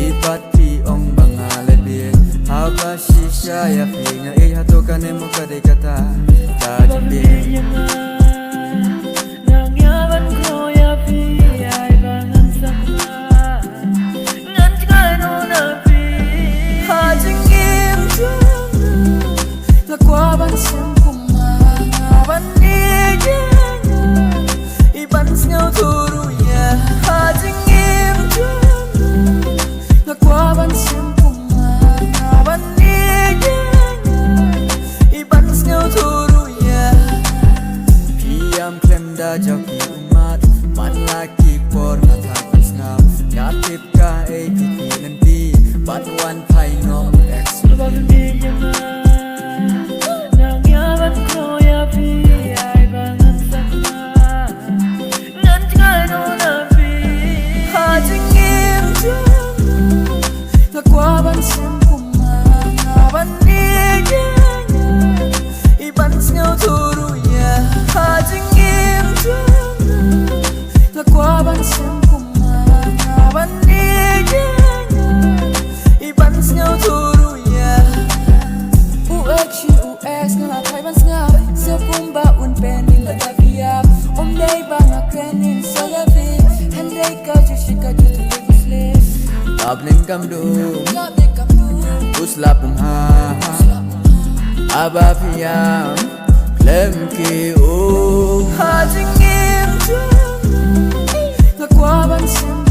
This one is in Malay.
Ipati ong bangalebe Haba shisha ya finga hatoka nemo kade kata Tajimbe Nang yaban ko ya pi ay bangan sakma Ngan tigano na pi Hajingim jana Lakwaban siyang kumangaban nigenya Iban singaw turu ya Hajingim jana Lakwaban siyang kumangaban nigenya Iban singaw turu ya Piam klem da joki umat Man laki por ngatakan sngam Ngatip ka piti nanti Batuan pai ngom eks Lakwaban nigenya Nang yaban ko ya pi ay bangan sakma Ngan tigano na pi Hajingim jana Lakwaban siyang kumangaban nigenya Iban singaw turu ya Hajingim jana Lakwaban siyang kumangaban nigenya Iban singaw turu ya UX nga Taiwan nga Sa kumba un pening lagabiyak Day ba nga krenin sa gabi Handay ka jushika jutulig slip Tabling kamdu Gabi kamdu Uslap ha Aba piam Klem ki o Hajingim jana Lakwaban siyang